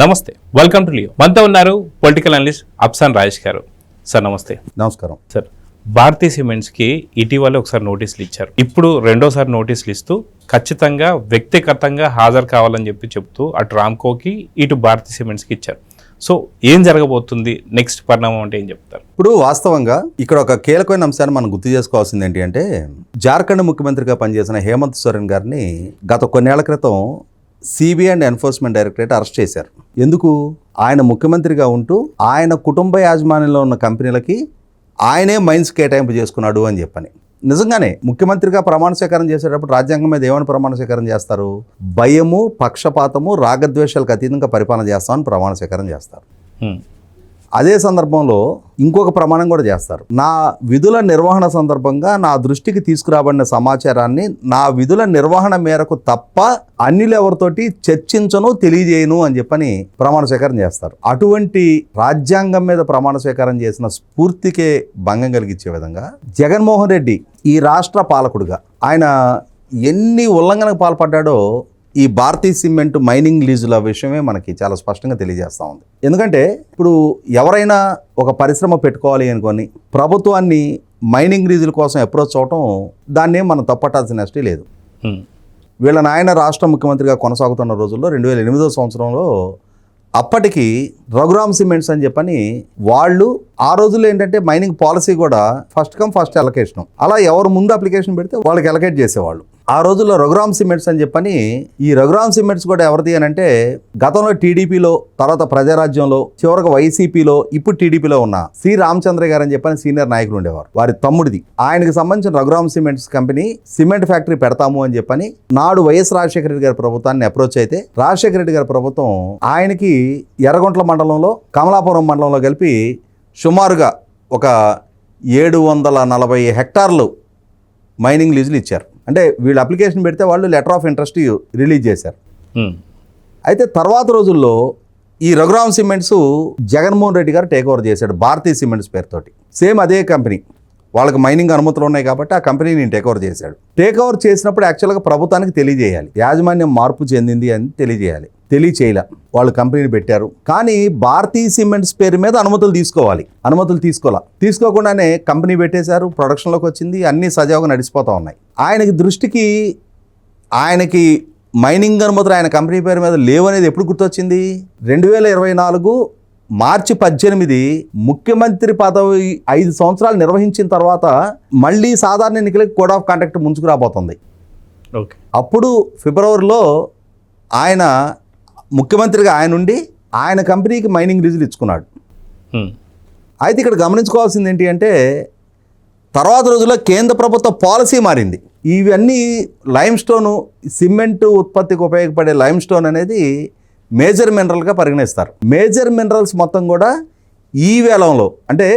నమస్తే, welcome to Leo. మనతో ఉన్నారు పొలిటికల్ అనలిస్ట్ అప్సాన్ రాజేష్ గారు. సార్ నమస్తే. నమస్కారం సార్, భారతీ సిమెంట్స్కి ఇటీవల ఒకసారి నోటీసులు ఇచ్చారు. ఇప్పుడు రెండోసారి నోటీసులు ఇస్తూ ఖచ్చితంగా వ్యక్తిగతంగా హాజరు కావాలని చెప్తూ అటు రామ్కోకి ఇటు భారతీ సిమెంట్స్కి ఇచ్చారు. సో ఏం జరగబోతుంది, నెక్స్ట్ పరిణామం అంటే ఏం చెప్తారు? ఇప్పుడు వాస్తవంగా ఇక్కడ ఒక కీలకమైన అంశాన్ని మనం గుర్తు చేసుకోవాల్సింది ఏంటి అంటే, జార్ఖండ్ ముఖ్యమంత్రిగా పనిచేసిన హేమంత్ సోరెన్ గారిని గత కొన్నేళ్ల క్రితం CBI and enforcement directorate arrest చేశారు. ఎందుకు? ఆయన ముఖ్యమంత్రిగా ఉంటూ ఆయన కుటుంబ యాజమాన్యంలో ఉన్న కంపెనీలకి ఆయనే మైన్స్ కేటాయింపు చేసుకున్నాడు అని చెప్పని. నిజంగానే ముఖ్యమంత్రిగా ప్రమాణ స్వీకారం చేసేటప్పుడు రాజ్యాంగం మీద ఏమని ప్రమాణ స్వీకారం చేస్తారు? భయము, పక్షపాతము, రాగద్వేషాలకు అతీతంగా పరిపాలన చేస్తామని ప్రమాణ స్వీకారం చేస్తారు. అదే సందర్భంలో ఇంకొక ప్రమాణం కూడా చేస్తారు. నా విధుల నిర్వహణ సందర్భంగా నా దృష్టికి తీసుకురాబడిన సమాచారాన్ని నా విధుల నిర్వహణ మేరకు తప్ప అన్యులెవరితోటి చర్చించను, తెలియజేయను అని చెప్పని ప్రమాణ స్వీకారం చేస్తారు. అటువంటి రాజ్యాంగం మీద ప్రమాణ స్వీకారం చేసిన స్ఫూర్తికే భంగం కలిగించే విధంగా జగన్మోహన్ రెడ్డి ఈ రాష్ట్ర పాలకుడుగా ఆయన ఎన్ని ఉల్లంఘనకు పాల్పడ్డాడో ఈ భారతీ సిమెంట్ మైనింగ్ లీజుల విషయమే మనకి చాలా స్పష్టంగా తెలియజేస్తూ ఉంది. ఎందుకంటే ఇప్పుడు ఎవరైనా ఒక పరిశ్రమ పెట్టుకోవాలి అనుకొని ప్రభుత్వాన్ని మైనింగ్ లీజుల కోసం అప్రోచ్ అవటం, దాన్ని మనం తప్పట్టాల్సిన నష్టం లేదు. వీళ్ళ నాయన రాష్ట్ర ముఖ్యమంత్రిగా కొనసాగుతున్న రోజుల్లో 2008వ సంవత్సరంలో అప్పటికి రఘురామ్ సిమెంట్స్ అని చెప్పని వాళ్ళు ఆ రోజుల్లో ఏంటంటే మైనింగ్ పాలసీ కూడా ఫస్ట్ కమ్ ఫస్ట్ అలొకేషన్, అలా ఎవరు ముందు అప్లికేషన్ పెడితే వాళ్ళకి అలొకేట్ చేసేవాళ్ళు. ఆ రోజుల్లో రఘురామ్ సిమెంట్స్ అని చెప్పని, ఈ రఘురామ్ సిమెంట్స్ కూడా ఎవరిది అని అంటే గతంలో టీడీపీలో, తర్వాత ప్రజారాజ్యంలో, చివరికి వైసీపీలో, ఇప్పుడు టీడీపీలో ఉన్న సి రామచంద్ర గారు అని చెప్పని సీనియర్ నాయకులు ఉండేవారు. వారి తమ్ముడిది. ఆయనకి సంబంధించిన Raghuram cements company cement factory పెడతాము అని చెప్పని నాడు వైఎస్ రాజశేఖర రెడ్డి గారి ప్రభుత్వాన్ని అప్రోచ్ అయితే, రాజశేఖర రెడ్డి గారి ప్రభుత్వం ఆయనకి ఎర్రగొంట్ల మండలంలో, కమలాపురం మండలంలో కలిపి సుమారుగా ఒక 740 హెక్టార్లు మైనింగ్ లీజులు ఇచ్చారు. అంటే వీళ్ళు అప్లికేషన్ పెడితే వాళ్ళు లెటర్ ఆఫ్ ఇంట్రెస్ట్ రిలీజ్ చేశారు. అయితే తర్వాత రోజుల్లో ఈ రఘురామ్ సిమెంట్స్ జగన్మోహన్ రెడ్డి గారు టేక్ ఓవర్ చేశాడు భారతీ సిమెంట్స్ పేరుతోటి. సేమ్ అదే కంపెనీ, వాళ్ళకి మైనింగ్ అనుమతులు ఉన్నాయి కాబట్టి ఆ కంపెనీని టేక్ ఓవర్ చేశాడు. టేక్ ఓవర్ చేసినప్పుడు యాక్చువల్గా ప్రభుత్వానికి తెలియజేయాలి, యాజమాన్యం మార్పు చెందింది అని తెలియజేయాలి. తెలియచేయలే, వాళ్ళు కంపెనీని పెట్టారు. కానీ భారతీ సిమెంట్స్ పేరు మీద అనుమతులు తీసుకోవాలి, అనుమతులు తీసుకోకుండానే కంపెనీ పెట్టేశారు. ప్రొడక్షన్లోకి వచ్చింది, అన్నీ సజావుగా నడిచిపోతూ ఉన్నాయి. ఆయనకి మైనింగ్ అనుమతులు ఆయన కంపెనీ పేరు మీద లేవనేది ఎప్పుడు గుర్తొచ్చింది? 2024 మార్చి 18 ముఖ్యమంత్రి పదవి 5 సంవత్సరాలు నిర్వహించిన తర్వాత మళ్ళీ సాధారణ ఎన్నికలకు కోడ్ ఆఫ్ కాండక్ట్ ముంచుకు రాబోతుంది. అప్పుడు ఫిబ్రవరిలో ఆయన ముఖ్యమంత్రిగా ఆయన ఉండి ఆయన కంపెనీకి మైనింగ్ లీజులు ఇచ్చుకున్నాడు. అయితే ఇక్కడ గమనించుకోవాల్సింది ఏంటి అంటే, తర్వాత రోజుల్లో కేంద్ర ప్రభుత్వ పాలసీ మారింది. ఇవన్నీ లైమ్ స్టోను, సిమెంట్ ఉత్పత్తికి ఉపయోగపడే లైమ్ స్టోన్ అనేది మేజర్ మినరల్గా పరిగణిస్తారు. మేజర్ మినరల్స్ మొత్తం కూడా ఈ వేలంలో, అంటే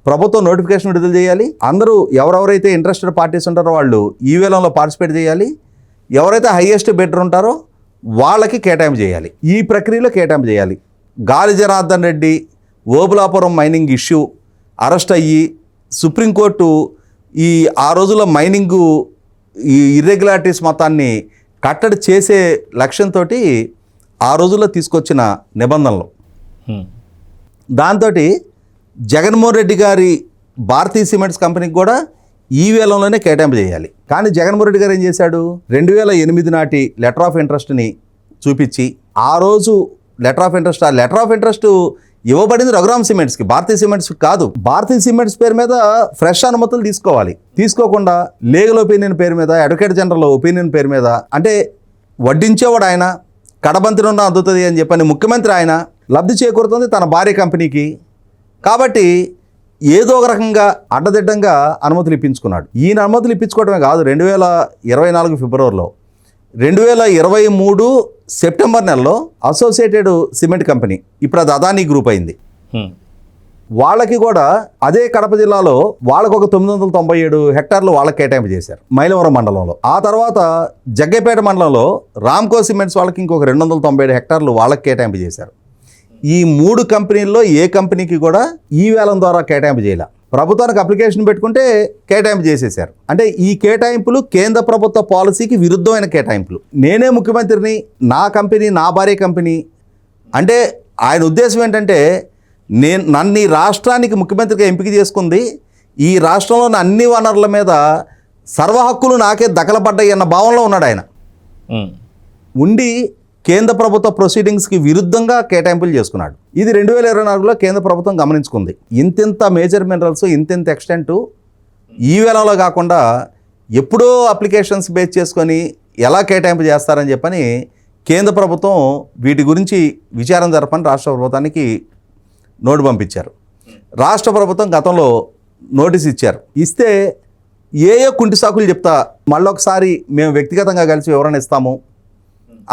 ప్రభుత్వం నోటిఫికేషన్ విడుదల చేయాలి, అందరూ ఎవరెవరైతే ఇంట్రెస్టెడ్ పార్టీస్ ఉంటారో వాళ్ళు ఈ వేలంలో పార్టిసిపేట్ చేయాలి, ఎవరైతే హైయెస్ట్ బిడ్డర్ ఉంటారో వాళ్ళకి కేటాయింపు చేయాలి. ఈ ప్రక్రియలో కేటాయింపు చేయాలి. గాలి Janardhan Reddy Obulapuram mining issue arrest అయ్యి సుప్రీంకోర్టు ఆ రోజుల్లో మైనింగు ఈ ఇర్రెగ్యులారిటీస్ మొత్తాన్ని కట్టడి చేసే లక్ష్యంతో ఆ రోజుల్లో తీసుకొచ్చిన నిబంధనలు, దాంతో జగన్మోహన్ రెడ్డి గారి భారతీ సిమెంట్స్ కంపెనీకి కూడా ఈ వేలంలోనే కేటాయింపు చేయాలి. కానీ జగన్మోహన్ రెడ్డి గారు ఏం చేశాడు? 2008 నాటి లెటర్ ఆఫ్ ఇంట్రెస్ట్ని చూపించి, ఆ రోజు లెటర్ ఆఫ్ ఇంట్రెస్ట్ ఇవ్వబడింది రఘురామ్ సిమెంట్స్కి, భారతీ సిమెంట్స్ కాదు. భారతీ సిమెంట్స్ పేరు మీద ఫ్రెష్ అనుమతులు తీసుకోవాలి. తీసుకోకుండా లీగల్ ఒపీనియన్ పేరు మీద, అడ్వకేట్ జనరల్ ఒపీనియన్ పేరు మీద, అంటే వడ్డించేవాడు ఆయన, కడబంతిని ఉన్న అందుతుంది అని చెప్పని ముఖ్యమంత్రి ఆయన లబ్ధి చేకూరుతుంది తన భార్య కంపెనీకి. కాబట్టి ఏదో ఒక రకంగా అడ్డదిడ్డంగా అనుమతులు ఇప్పించుకున్నాడు. ఈయన అనుమతులు ఇప్పించుకోవడమే కాదు, 2024 ఫిబ్రవరిలో, 2023 సెప్టెంబర్ నెలలో అసోసియేటెడ్ సిమెంట్ కంపెనీ, ఇప్పుడు అది అదానీ గ్రూప్ అయింది, వాళ్ళకి కూడా అదే కడప జిల్లాలో వాళ్ళకు ఒక 997 హెక్టార్లు వాళ్ళకి కేటాయింపు చేశారు మైలవరం మండలంలో. ఆ తర్వాత జగ్గైపేట మండలంలో రామ్కో సిమెంట్స్ వాళ్ళకి ఇంకొక 297 హెక్టార్లు వాళ్ళకి కేటాయింపు చేశారు. ఈ 3 కంపెనీల్లో ఏ కంపెనీకి కూడా ఈ వేలం ద్వారా కేటాయింపు చేయాలి. ప్రభుత్వానికి అప్లికేషన్ పెట్టుకుంటే కేటాయింపు చేసేశారు. అంటే ఈ కేటాయింపులు కేంద్ర ప్రభుత్వ పాలసీకి విరుద్ధమైన కేటాయింపులు. నేనే ముఖ్యమంత్రిని, నా కంపెనీ, నా భార్య కంపెనీ అంటే ఆయన ఉద్దేశం ఏంటంటే నన్ను ఈ రాష్ట్రానికి ముఖ్యమంత్రిగా ఎంపిక చేసుకుంది, ఈ రాష్ట్రంలోని అన్ని వనరుల మీద సర్వ హక్కులు నాకే దఖలపడ్డాయి అన్న భావంలో ఉన్నాడు ఆయన. ఉండి కేంద్ర ప్రభుత్వ ప్రొసీడింగ్స్కి విరుద్ధంగా కేటాయింపులు చేసుకున్నాడు. ఇది 2024లో కేంద్ర ప్రభుత్వం గమనించుకుంది. ఇంతింత మేజర్ మినరల్స్ ఇంతింత ఎక్స్టెంట్ ఈ వేళలో కాకుండా ఎప్పుడో అప్లికేషన్స్ బేస్ చేసుకొని ఎలా కేటాయింపు చేస్తారని చెప్పని కేంద్ర ప్రభుత్వం వీటి గురించి విచారణ జరపని రాష్ట్ర ప్రభుత్వానికి నోటు పంపించారు. రాష్ట్ర ప్రభుత్వం గతంలో నోటీస్ ఇచ్చారు. ఇస్తే ఏ కుంటి సాకులు చెప్తా మళ్ళొకసారి మేము వ్యక్తిగతంగా కలిసి వివరణ ఇస్తాము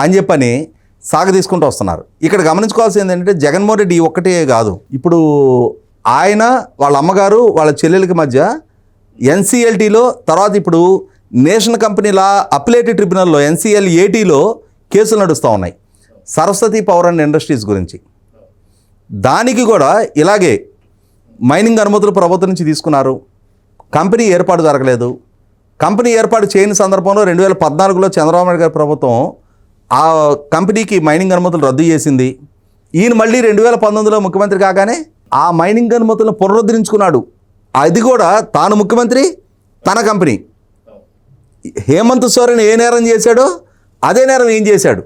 అని చెప్పని సాగ తీసుకుంటూ వస్తున్నారు. ఇక్కడ గమనించుకోవాల్సింది ఏంటంటే జగన్మోహన్ రెడ్డి ఒక్కటే కాదు, ఇప్పుడు ఆయన వాళ్ళ అమ్మగారు వాళ్ళ చెల్లెలకి మధ్య NCLTలో తర్వాత ఇప్పుడు నేషనల్ కంపెనీల అప్లేటెడ్ ట్రిబ్యునల్లో NCL-ATలో కేసులు నడుస్తూ ఉన్నాయి సరస్వతి పవర్ అండ్ ఇండస్ట్రీస్ గురించి. దానికి కూడా ఇలాగే మైనింగ్ అనుమతులు ప్రభుత్వం నుంచి తీసుకున్నారు, కంపెనీ ఏర్పాటు జరగలేదు. కంపెనీ ఏర్పాటు చేయని సందర్భంలో 2014లో చంద్రబాబు నాయుడు గారి ప్రభుత్వం ఆ కంపెనీకి మైనింగ్ అనుమతులు రద్దు చేసింది. ఈయన మళ్ళీ 2019లో ముఖ్యమంత్రి కాగానే ఆ మైనింగ్ అనుమతులను పునరుద్ధరించుకున్నాడు. అది కూడా తాను ముఖ్యమంత్రి, తన కంపెనీ. హేమంత్ సోరెన్ ఏ నేరం చేశాడో అదే నేరం ఏం చేశాడు,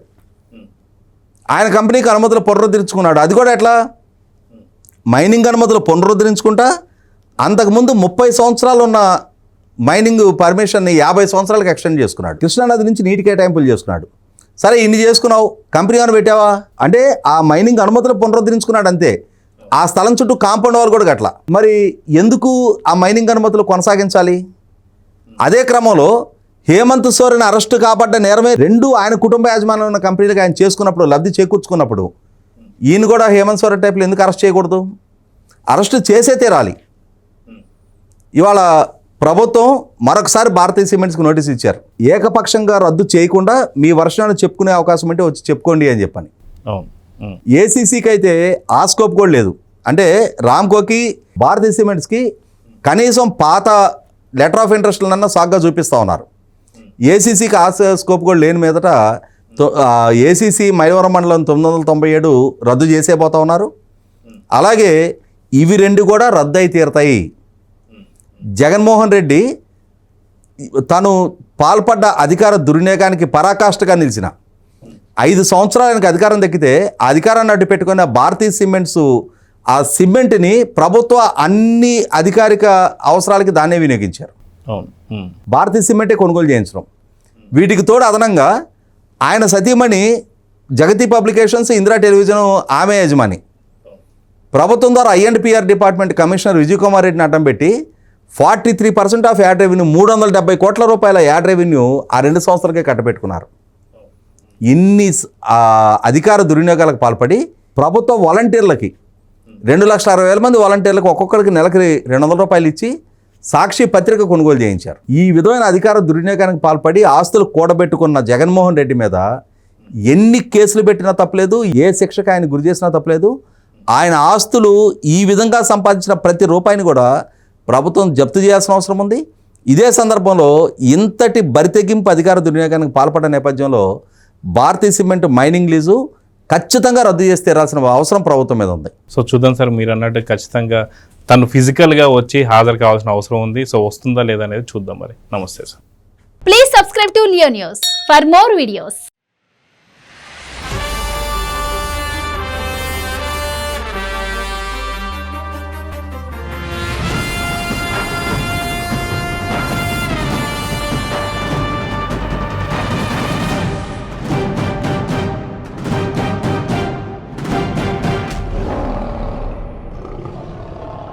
ఆయన కంపెనీకి అనుమతులు పునరుద్ధరించుకున్నాడు. అది కూడా ఎట్లా, మైనింగ్ అనుమతులు పునరుద్ధరించుకుంటా అంతకుముందు 30 సంవత్సరాలు ఉన్న మైనింగ్ పర్మిషన్ని 50 సంవత్సరాలకు ఎక్స్టెండ్ చేసుకున్నాడు. కృష్ణానది నుంచి నీటి కేటాయింపులు చేసుకున్నాడు. సరే ఇన్ని చేసుకున్నావు, కంపెనీ అని పెట్టావా అంటే ఆ మైనింగ్ అనుమతులు పునరుద్ధరించుకున్నాడు అంతే. ఆ స్థలం చుట్టూ కాంపౌండ్ వాల్ కూడా గట్ల. మరి ఎందుకు ఆ మైనింగ్ అనుమతులు కొనసాగించాలి? అదే క్రమంలో హేమంత్ సోరెన్ అరెస్టు కాబడ్డ నేరమే 2 ఆయన కుటుంబ యాజమాన్యం ఉన్న కంపెనీలకు ఆయన చేసుకున్నప్పుడు లబ్ధి చేకూర్చుకున్నప్పుడు ఈయన కూడా హేమంత్ సోరెన్ టైప్లో ఎందుకు అరెస్ట్ చేయకూడదు? అరెస్టు చేసే తీరాలి. ఇవాళ ప్రభుత్వం మరొకసారి భారతీయ సిమెంట్స్కి నోటీస్ ఇచ్చారు. ఏకపక్షంగా రద్దు చేయకుండా మీ వర్షాన్ని చెప్పుకునే అవకాశం అంటే వచ్చి చెప్పుకోండి అని చెప్పని. ఏసీసీకి అయితే ఆ స్కోప్ కూడా లేదు. అంటే రామ్కోకి భారతీయ సిమెంట్స్కి కనీసం పాత లెటర్ ఆఫ్ ఇంట్రెస్ట్లన్నా సాగ్గా చూపిస్తూ ఉన్నారు. ఏసీసీకి ఆ స్కోప్ కూడా లేని మీదట ఏసీసీ మైలవరం మండలం 997 రద్దు చేసే పోతా ఉన్నారు. అలాగే ఇవి 2 కూడా రద్దు అయి తీరుతాయి. జగన్మోహన్ రెడ్డి తను పాల్పడ్డ అధికార దుర్వినియోగానికి పరాకాష్ఠగా నిలిచిన 5 సంవత్సరాలు ఆయనకు అధికారం దక్కితే ఆ అధికారాన్ని అడ్డు పెట్టుకున్న భారతీయ సిమెంట్స్ ఆ సిమెంట్ని ప్రభుత్వ అన్ని అధికారిక అవసరాలకి దాన్నే వినియోగించారు. భారతీయ సిమెంటే కొనుగోలు చేయించడం. వీటికి తోడు అదనంగా ఆయన సతీమణి జగతి పబ్లికేషన్స్, ఇందిరా టెలివిజన్ ఆమె యజమాని. ప్రభుత్వం ద్వారా I&PR department commissioner Vijay Kumar రెడ్డిని అడ్డం పెట్టి 43% ఆఫ్ యాడ్ రెవెన్యూ 370 కోట్ల రూపాయల యాడ్ రెవెన్యూ ఆ 2 సంవత్సరాలకే కట్టబెట్టుకున్నారు. ఇన్ని అధికార దుర్వినియోగాలకు పాల్పడి ప్రభుత్వ వాలంటీర్లకి 2,60,000 మంది వాలంటీర్లకు ఒక్కొక్కరికి నెలకి 200 రూపాయలు ఇచ్చి సాక్షి పత్రిక కొనుగోలు చేయించారు. ఈ విధమైన అధికార దుర్వినియోగానికి పాల్పడి ఆస్తులు కూడబెట్టుకున్న జగన్మోహన్ రెడ్డి మీద ఎన్ని కేసులు పెట్టినా తప్పలేదు, ఏ శిక్షకు ఆయన గురి చేసినా తప్పలేదు. ఆయన ఆస్తులు ఈ విధంగా సంపాదించిన ప్రతి రూపాయిని కూడా ప్రభుత్వం జప్తు చేయాల్సిన అవసరం ఉంది. ఇదే సందర్భంలో ఇంతటి బరితెగింపు అధికార దుర్వినియోగానికి పాల్పడ్డ నేపథ్యంలో భారతీయ సిమెంట్ మైనింగ్ లీజు ఖచ్చితంగా రద్దు చేసి తీరాల్సిన అవసరం ప్రభుత్వం మీద ఉంది. సో చూద్దాం సార్, మీరు అన్నట్టు ఖచ్చితంగా తను ఫిజికల్గా వచ్చి హాజరు కావాల్సిన అవసరం ఉంది. సో వస్తుందా లేదా అనేది చూద్దాం. మరి నమస్తే sir. Please subscribe to Leo news for more videos.